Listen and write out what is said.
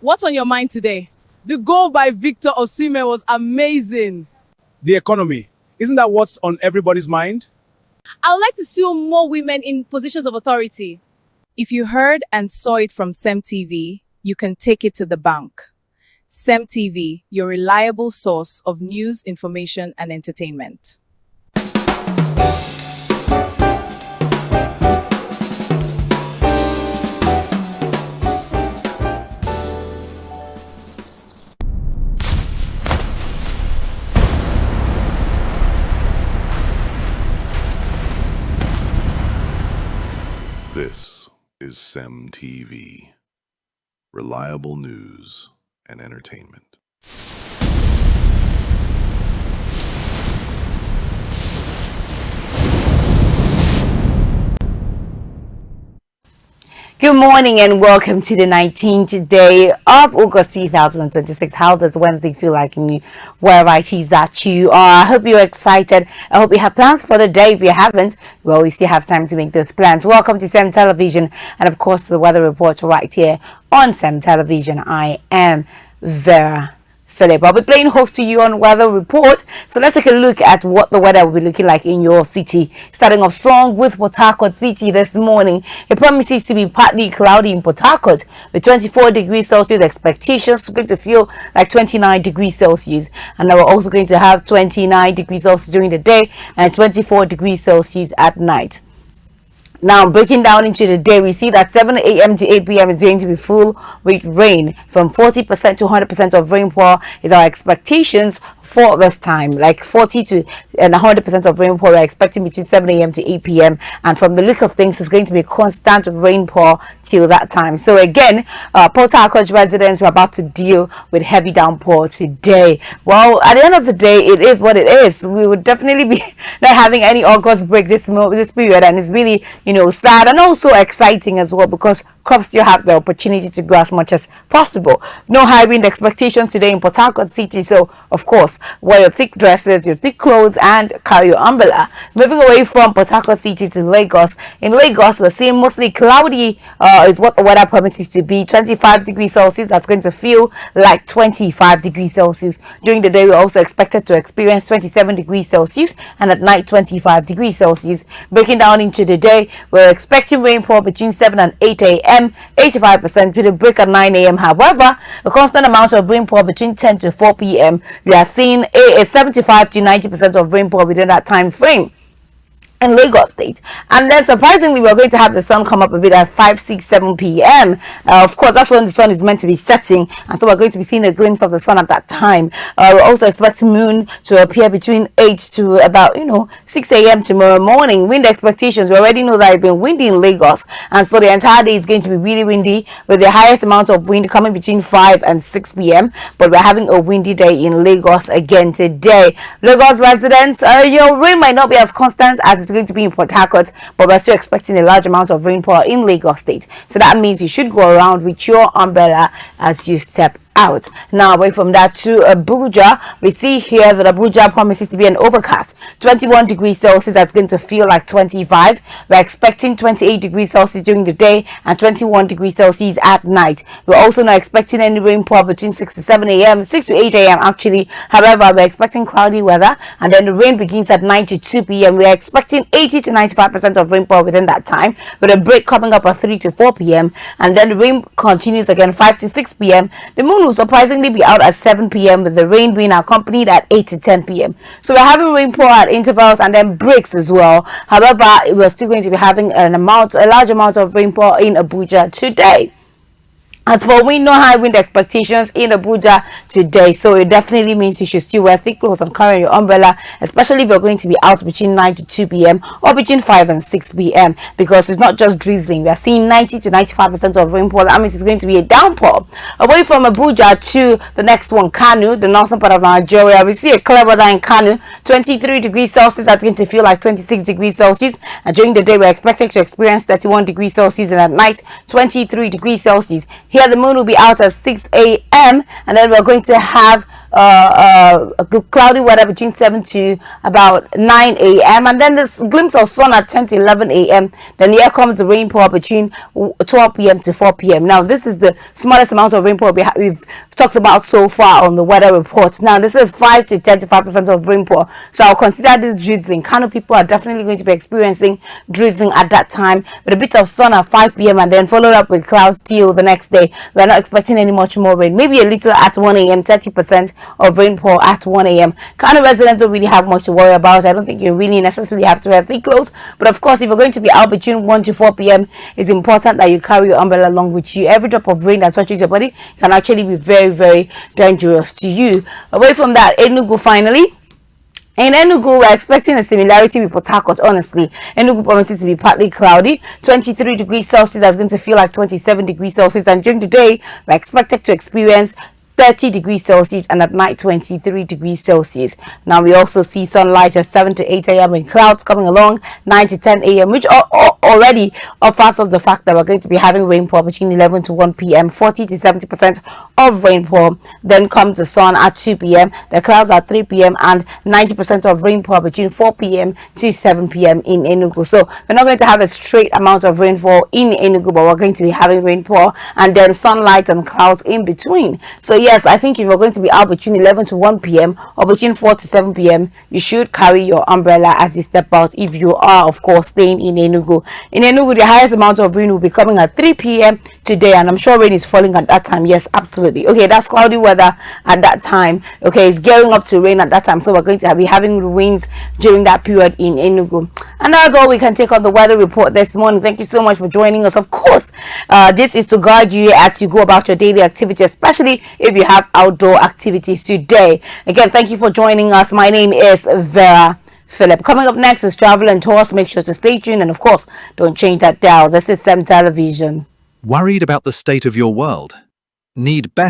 What's on your mind today? The goal by Victor Osimhen was amazing. The economy. Isn't that what's on everybody's mind? I would like to see more women in positions of authority. If you heard and saw it from CEMTV, you can take it to the bank. CEMTV, your reliable source of news, information, and entertainment. This is CEMTV, reliable news and entertainment. Good morning and welcome to the 19th day of August 2026. How does Wednesday feel like in you, wherever it is that you are? I hope you're excited. I hope you have plans for the day. If you haven't, well, you still have time to make those plans. Welcome to SEM Television and of course the weather report right here on SEM Television. I am Vera Philip. I'll be playing host to you on weather report. So let's take a look at what the weather will be looking like in your city. Starting off strong with Port Harcourt City this morning. It promises to be partly cloudy in Port Harcourt with 24 degrees Celsius expectations. It's going to feel like 29 degrees Celsius. And now we're also going to have 29 degrees Celsius during the day and 24 degrees Celsius at night. Now, breaking down into the day, we see that 7 a.m. to 8 p.m. is going to be full with rain. From 40% to 100% of rainfall is our expectations for this time. Like 40 to and 100% of rainfall we're expecting between 7 a.m. to 8 p.m. And from the look of things, it's going to be constant rainfall till that time. So again, Port Harcourt residents, we're about to deal with heavy downpour today. Well, at the end of the day, it is what it is. We would definitely be not having any August break this period, and it's really, sad and also exciting as well because crops still have the opportunity to grow as much as possible. No high wind expectations today in Port Harcourt City, so of course wear your thick dresses, your thick clothes, and carry your umbrella. Moving away from Port Harcourt City to Lagos. In Lagos, we're seeing mostly cloudy is what the weather promises to be. 25 degrees Celsius. That's going to feel like 25 degrees Celsius. During the day, we're also expected to experience 27 degrees Celsius, and at night 25 degrees Celsius. Breaking down into the day, we're expecting rainfall between 7 and 8 a.m. 85% with a break at 9 a.m. However, a constant amount of rainfall between 10 to 4 p.m. We are seeing a 75 to 90% of rainfall within that time frame in Lagos State. And then surprisingly, we're going to have the sun come up a bit at 5, 6, 7 p.m. Of course, that's when the sun is meant to be setting, and so we're going to be seeing a glimpse of the sun at that time. We're also expecting moon to appear between 8 to about 6 a.m. tomorrow morning. Wind expectations, we already know that it's been windy in Lagos, and so the entire day is going to be really windy with the highest amount of wind coming between 5 and 6 p.m. But we're having a windy day in Lagos again today. Lagos residents, rain might not be as constant as it's going to be in Port Harcourt, but we're still expecting a large amount of rainfall in Lagos State. So that means you should go around with your umbrella as you step out. Now, away from that to Abuja, we see here that Abuja promises to be an overcast. 21 degrees Celsius, that's going to feel like 25. We're expecting 28 degrees Celsius during the day and 21 degrees Celsius at night. We're also not expecting any rainfall between 6 to 7 a.m., 6 to 8 a.m. actually. However, we're expecting cloudy weather, and then the rain begins at 9 to 2 p.m. We're expecting 80 to 95% of rainfall within that time, with a break coming up at 3 to 4 p.m. and then the rain continues again 5 to 6 p.m. The moon will surprisingly be out at 7 p.m. with the rain being accompanied at 8 to 10 p.m. So we're having rainfall at intervals and then breaks as well. However, we're still going to be having a large amount of rainfall in Abuja today. As for wind, no high wind expectations in Abuja today, so it definitely means you should still wear thick clothes and carry your umbrella, especially if you're going to be out between 9 to 2 p.m. or between 5 and 6 p.m. because it's not just drizzling. We are seeing 90 to 95% of rainfall. That means it's going to be a downpour. Away from Abuja to the next one, Kano, the northern part of Nigeria, we see a clear weather in Kano. 23 degrees Celsius, that's going to feel like 26 degrees Celsius, and during the day we're expecting to experience 31 degrees Celsius, and at night 23 degrees Celsius. Here the moon will be out at 6 a.m. and then we're going to have cloudy weather between 7 to about 9 a.m. and then this glimpse of sun at 10 to 11 a.m. Then here comes the rainfall between 12 p.m. to 4 p.m. Now this is the smallest amount of rainfall we've talked about so far on the weather reports. Now this is 5 to 35% of rainfall, so I'll consider this drizzling. Kano people are definitely going to be experiencing drizzling at that time, with a bit of sun at 5 p.m. and then followed up with clouds till the next day. We're not expecting any much more rain, maybe a little at 1 a.m. 30% of rainfall at 1 a.m. Kano residents don't really have much to worry about. I don't think you really necessarily have to wear thick clothes, but of course if you're going to be out between 1 to 4 p.m. it's important that you carry your umbrella along with you. Every drop of rain that touches your body can actually be very dangerous to you. Away from that, Enugu finally. In Enugu, we're expecting a similarity with Port Harcourt, honestly. Enugu promises to be partly cloudy, 23 degrees Celsius, that's going to feel like 27 degrees Celsius, and during the day, we're expected to experience 30 degrees Celsius and at night 23 degrees Celsius. Now we also see sunlight at 7 to 8 a.m. and clouds coming along 9 to 10 a.m. which already offers us the fact that we're going to be having rainfall between 11 to 1 p.m. 40 to 70% of rainfall. Then comes the sun at 2 p.m. the clouds at 3 p.m. and 90% of rainfall between 4 p.m. to 7 p.m. in Enugu. So we're not going to have a straight amount of rainfall in Enugu, but we're going to be having rainfall and then sunlight and clouds in between. So yes, I think if you're going to be out between 11 to 1 p.m. or between 4 to 7 p.m., you should carry your umbrella as you step out if you are, of course, staying in Enugu. In Enugu, the highest amount of rain will be coming at 3 p.m. today, and I'm sure rain is falling at that time. Yes, absolutely. Okay, that's cloudy weather at that time. Okay, it's gearing up to rain at that time, so we're going to be having rains during that period in Enugu. And that's all we can take on the weather report this morning. Thank you so much for joining us. Of course, this is to guide you as you go about your daily activity, especially if you have outdoor activities today. Again, thank you for joining us. My name is Vera Philip. Coming up next is Travel and Tours. Make sure to stay tuned, and of course, don't change that dial. This is SEM Television. Worried about the state of your world? Need better